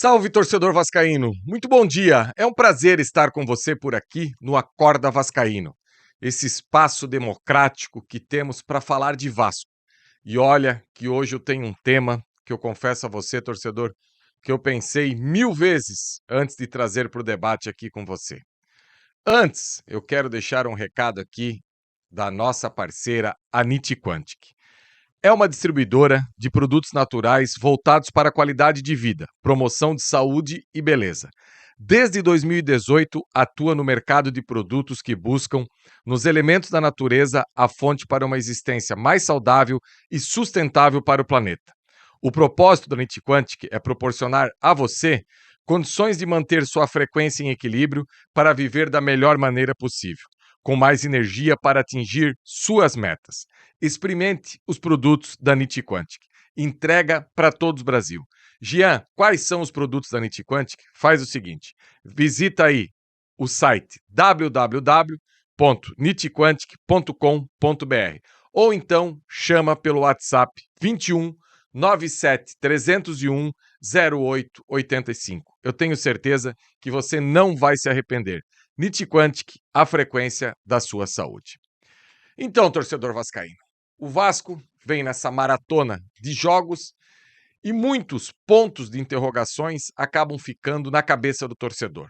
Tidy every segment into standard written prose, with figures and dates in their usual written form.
Salve, torcedor vascaíno! Muito bom dia! É um prazer estar com você por aqui no Acorda Vascaíno, esse espaço democrático que temos para falar de Vasco. E olha que hoje eu tenho um tema que eu confesso a você, torcedor, que eu pensei 1000 vezes antes de trazer para o debate aqui com você. Antes, eu quero deixar um recado aqui da nossa parceira Aniti Quantic. É uma distribuidora de produtos naturais voltados para a qualidade de vida, promoção de saúde e beleza. Desde 2018, atua no mercado de produtos que buscam, nos elementos da natureza, a fonte para uma existência mais saudável e sustentável para o planeta. O propósito da Nitiquantic é proporcionar a você condições de manter sua frequência em equilíbrio para viver da melhor maneira possível, com mais energia para atingir suas metas. Experimente os produtos da Nitiquantic. Entrega para todos o Brasil. Jean, quais são os produtos da Nitiquantic? Faz o seguinte, visita aí o site www.nitiquantic.com.br ou então chama pelo WhatsApp 21 97 301 0885. Eu tenho certeza que você não vai se arrepender. Nitiquantic, a frequência da sua saúde. Então, torcedor vascaíno, o Vasco vem nessa maratona de jogos e muitos pontos de interrogações acabam ficando na cabeça do torcedor.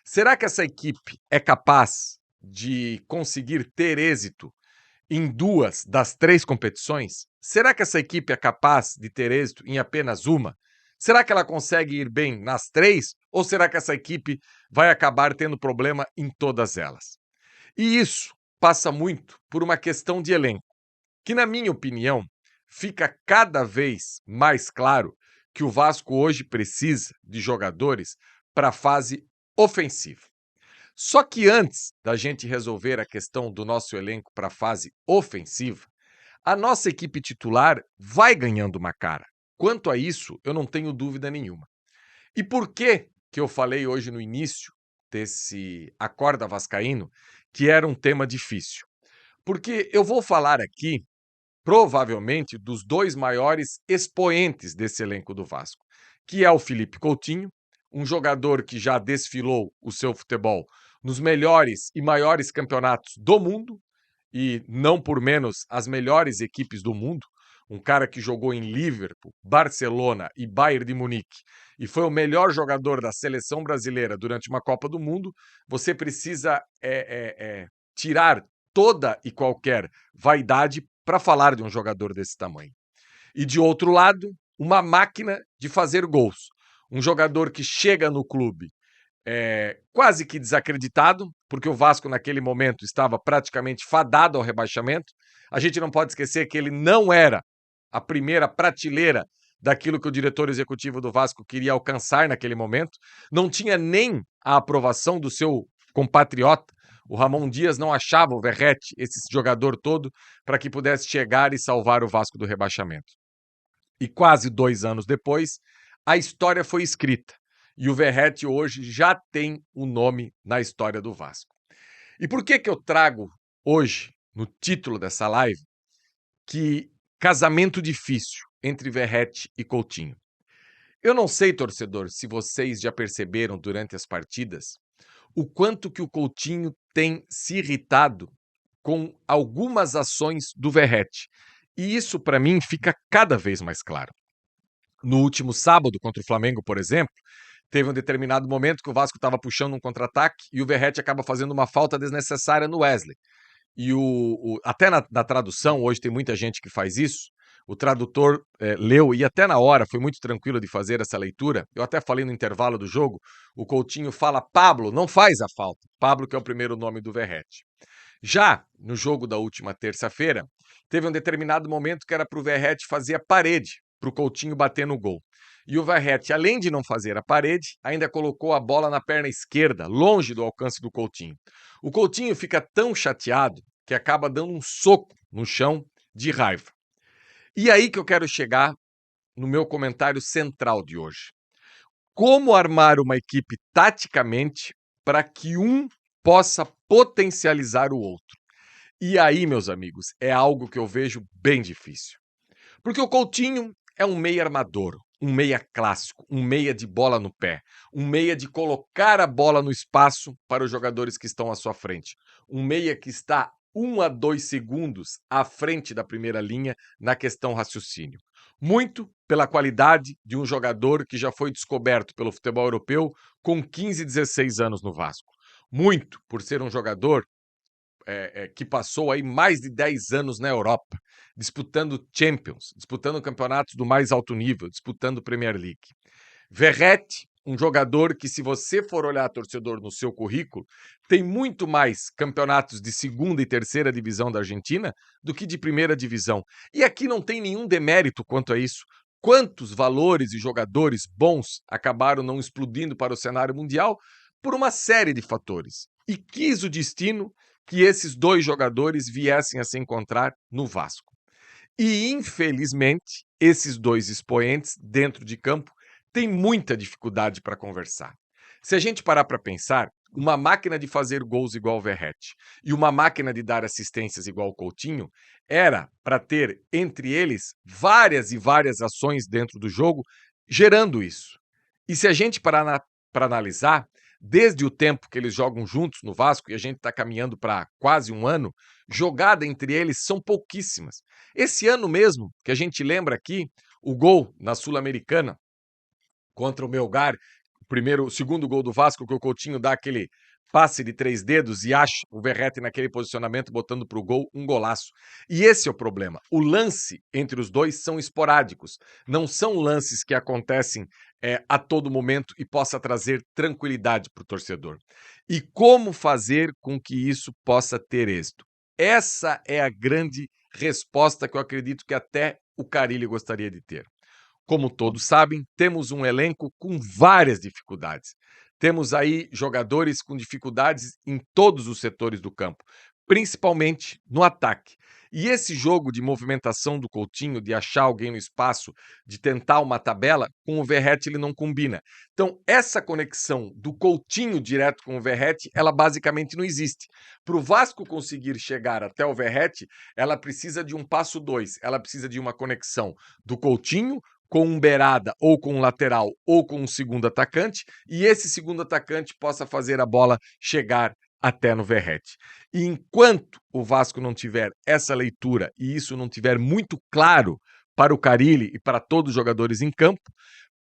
Será que essa equipe é capaz de conseguir ter êxito em 2 das 3 competições? Será que essa equipe é capaz de ter êxito em apenas uma? Será que ela consegue ir bem nas 3? Ou será que essa equipe vai acabar tendo problema em todas elas? E isso passa muito por uma questão de elenco, que, na minha opinião, fica cada vez mais claro que o Vasco hoje precisa de jogadores para a fase ofensiva. Só que antes da gente resolver a questão do nosso elenco para a fase ofensiva, a nossa equipe titular vai ganhando uma cara. Quanto a isso, eu não tenho dúvida nenhuma. E por que eu falei hoje no início desse Acorda Vascaíno que era um tema difícil? Porque eu vou falar aqui, provavelmente, dos 2 maiores expoentes desse elenco do Vasco, que é o Felipe Coutinho, um jogador que já desfilou o seu futebol nos melhores e maiores campeonatos do mundo, e não por menos as melhores equipes do mundo, um cara que jogou em Liverpool, Barcelona e Bayern de Munique e foi o melhor jogador da seleção brasileira durante uma Copa do Mundo. Você precisa tirar toda e qualquer vaidade para falar de um jogador desse tamanho. E de outro lado, uma máquina de fazer gols. Um jogador que chega no clube quase que desacreditado, porque o Vasco naquele momento estava praticamente fadado ao rebaixamento. A gente não pode esquecer que ele não era a primeira prateleira daquilo que o diretor executivo do Vasco queria alcançar naquele momento. Não tinha nem a aprovação do seu compatriota. O Ramon Dias não achava o Verratti, esse jogador todo, para que pudesse chegar e salvar o Vasco do rebaixamento. E quase 2 anos depois, a história foi escrita. E o Verratti hoje já tem um nome na história do Vasco. E por que eu trago hoje, no título dessa live, que casamento difícil entre Verratti e Coutinho? Eu não sei, torcedor, se vocês já perceberam durante as partidas o quanto que o Coutinho tem se irritado com algumas ações do Verratti. E isso, para mim, fica cada vez mais claro. No último sábado, contra o Flamengo, por exemplo, teve um determinado momento que o Vasco estava puxando um contra-ataque e o Verratti acaba fazendo uma falta desnecessária no Wesley. E até na tradução, hoje tem muita gente que faz isso, o tradutor leu, e até na hora foi muito tranquilo de fazer essa leitura. Eu até falei no intervalo do jogo, o Coutinho fala Pablo, não faz a falta. Pablo, que é o primeiro nome do Verratti. Já no jogo da última terça-feira, teve um determinado momento que era para o Verratti fazer a parede, para o Coutinho bater no gol. E o Verratti, além de não fazer a parede, ainda colocou a bola na perna esquerda, longe do alcance do Coutinho. O Coutinho fica tão chateado que acaba dando um soco no chão de raiva. E aí que eu quero chegar no meu comentário central de hoje. Como armar uma equipe taticamente para que um possa potencializar o outro? E aí, meus amigos, é algo que eu vejo bem difícil. Porque o Coutinho é um meio armador, um meia clássico, um meia de bola no pé, um meia de colocar a bola no espaço para os jogadores que estão à sua frente, um meia que está 1 a 2 segundos à frente da primeira linha na questão raciocínio. Muito pela qualidade de um jogador que já foi descoberto pelo futebol europeu com 15, 16 anos no Vasco. Muito por ser um jogador que passou aí mais de 10 anos na Europa, disputando Champions, disputando campeonatos do mais alto nível, disputando Premier League. Verratti, um jogador que, se você for olhar, torcedor, no seu currículo, tem muito mais campeonatos de segunda e terceira divisão da Argentina do que de primeira divisão. E aqui não tem nenhum demérito quanto a isso. Quantos valores e jogadores bons acabaram não explodindo para o cenário mundial por uma série de fatores. E quis o destino que esses dois jogadores viessem a se encontrar no Vasco. E, infelizmente, esses dois expoentes dentro de campo têm muita dificuldade para conversar. Se a gente parar para pensar, uma máquina de fazer gols igual o Verratti e uma máquina de dar assistências igual o Coutinho era para ter, entre eles, várias e várias ações dentro do jogo, gerando isso. E se a gente parar para analisar, desde o tempo que eles jogam juntos no Vasco, e a gente está caminhando para quase um ano, jogada entre eles são pouquíssimas. Esse ano mesmo, que a gente lembra aqui, o gol na Sul-Americana contra o Melgar, o segundo gol do Vasco, que o Coutinho dá aquele passe de 3 dedos e acha o Verratti naquele posicionamento, botando para o gol, um golaço. E esse é o problema. O lance entre os dois são esporádicos. Não são lances que acontecem a todo momento e possa trazer tranquilidade para o torcedor. E como fazer com que isso possa ter êxito? Essa é a grande resposta que eu acredito que até o Carille gostaria de ter. Como todos sabem, temos um elenco com várias dificuldades. Temos aí jogadores com dificuldades em todos os setores do campo, principalmente no ataque. E esse jogo de movimentação do Coutinho, de achar alguém no espaço, de tentar uma tabela, com o Verratti ele não combina. Então, essa conexão do Coutinho direto com o Verratti, ela basicamente não existe. Para o Vasco conseguir chegar até o Verratti, ela precisa de um passo 2. Ela precisa de uma conexão do Coutinho com um beirada, ou com um lateral, ou com um segundo atacante, e esse segundo atacante possa fazer a bola chegar até no Verratti. E enquanto o Vasco não tiver essa leitura e isso não tiver muito claro para o Carille e para todos os jogadores em campo,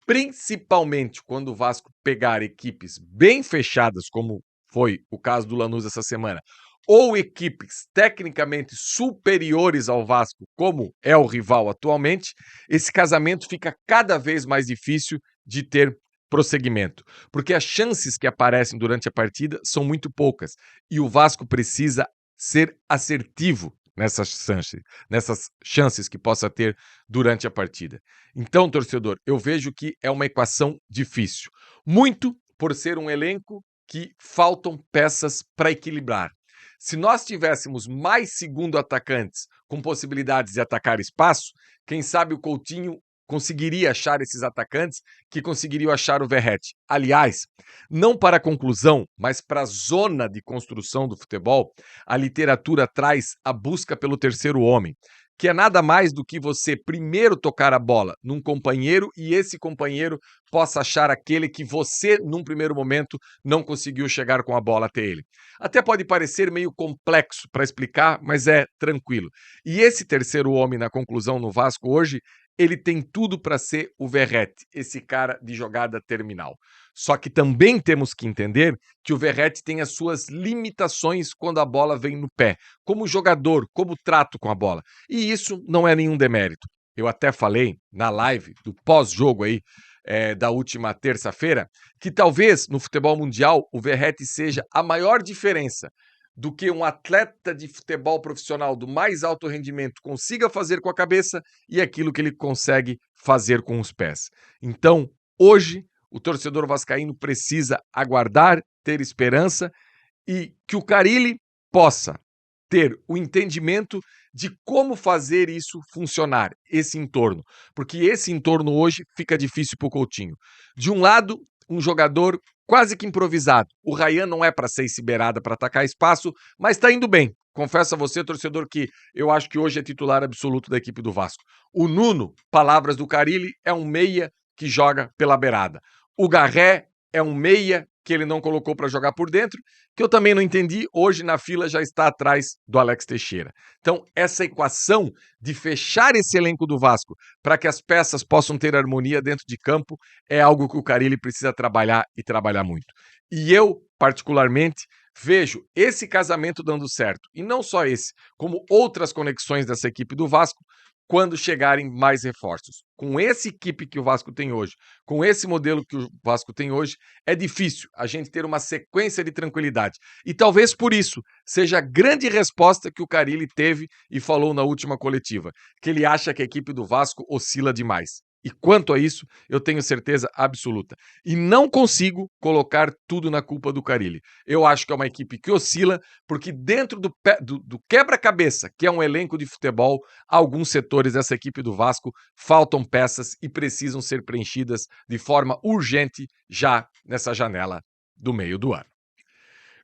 principalmente quando o Vasco pegar equipes bem fechadas, como foi o caso do Lanús essa semana, ou equipes tecnicamente superiores ao Vasco, como é o rival atualmente, esse casamento fica cada vez mais difícil de ter prosseguimento, porque as chances que aparecem durante a partida são muito poucas e o Vasco precisa ser assertivo nessas chances que possa ter durante a partida. Então, torcedor, eu vejo que é uma equação difícil, muito por ser um elenco que faltam peças para equilibrar. Se nós tivéssemos mais segundo atacantes com possibilidades de atacar espaço, quem sabe o Coutinho conseguiria achar esses atacantes que conseguiriam achar o Verratti. Aliás, não para a conclusão, mas para a zona de construção do futebol, a literatura traz a busca pelo terceiro homem, que é nada mais do que você primeiro tocar a bola num companheiro e esse companheiro possa achar aquele que você, num primeiro momento, não conseguiu chegar com a bola até ele. Até pode parecer meio complexo para explicar, mas é tranquilo. E esse terceiro homem na conclusão no Vasco hoje, ele tem tudo para ser o Verratti, esse cara de jogada terminal. Só que também temos que entender que o Verratti tem as suas limitações quando a bola vem no pé, como jogador, como trato com a bola. E isso não é nenhum demérito. Eu até falei na live do pós-jogo aí, da última terça-feira, que talvez no futebol mundial o Verratti seja a maior diferença do que um atleta de futebol profissional do mais alto rendimento consiga fazer com a cabeça e aquilo que ele consegue fazer com os pés. Então, hoje, o torcedor vascaíno precisa aguardar, ter esperança e que o Carille possa ter o entendimento de como fazer isso funcionar, esse entorno. Porque esse entorno hoje fica difícil para o Coutinho. De um lado, um jogador quase que improvisado. O Ryan não é para ser esse beirada para atacar espaço, mas está indo bem. Confesso a você, torcedor, que eu acho que hoje é titular absoluto da equipe do Vasco. O Nuno, palavras do Carille, é um meia que joga pela beirada. O Garré é um meia que ele não colocou para jogar por dentro, que eu também não entendi, hoje na fila já está atrás do Alex Teixeira. Então, essa equação de fechar esse elenco do Vasco para que as peças possam ter harmonia dentro de campo é algo que o Carille precisa trabalhar e trabalhar muito. E eu, particularmente, vejo esse casamento dando certo, e não só esse, como outras conexões dessa equipe do Vasco, quando chegarem mais reforços. Com essa equipe que o Vasco tem hoje, com esse modelo que o Vasco tem hoje, é difícil a gente ter uma sequência de tranquilidade. E talvez por isso seja a grande resposta que o Carille teve e falou na última coletiva, que ele acha que a equipe do Vasco oscila demais. E quanto a isso, eu tenho certeza absoluta. E não consigo colocar tudo na culpa do Carille. Eu acho que é uma equipe que oscila, porque dentro do quebra-cabeça, que é um elenco de futebol, alguns setores dessa equipe do Vasco faltam peças e precisam ser preenchidas de forma urgente já nessa janela do meio do ano.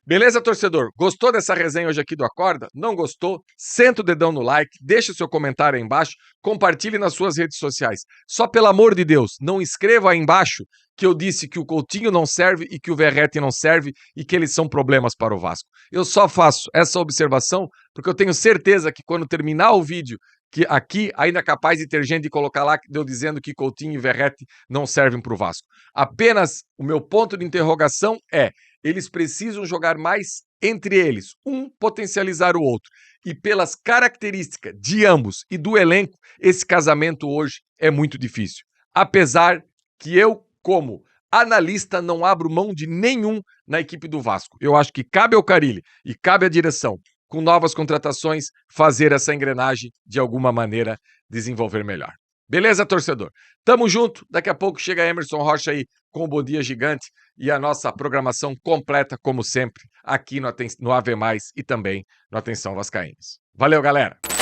Beleza, torcedor? Gostou dessa resenha hoje aqui do Acorda? Não gostou? Senta o dedão no like, deixa o seu comentário aí embaixo, compartilhe nas suas redes sociais. Só pelo amor de Deus, não escreva aí embaixo que eu disse que o Coutinho não serve e que o Verratti não serve e que eles são problemas para o Vasco. Eu só faço essa observação porque eu tenho certeza que quando terminar o vídeo, que aqui ainda é capaz de ter gente de colocar lá eu dizendo que Coutinho e Verratti não servem para o Vasco. Apenas o meu ponto de interrogação é: eles precisam jogar mais entre eles, um potencializar o outro. E pelas características de ambos e do elenco, esse casamento hoje é muito difícil. Apesar que eu, como analista, não abro mão de nenhum na equipe do Vasco. Eu acho que cabe ao Carille e cabe à direção, com novas contratações, fazer essa engrenagem de alguma maneira desenvolver melhor. Beleza, torcedor? Tamo junto. Daqui a pouco chega Emerson Rocha aí com o Bom Dia Gigante e a nossa programação completa, como sempre, aqui no AV+, e também no Atenção Vascaínos. Valeu, galera!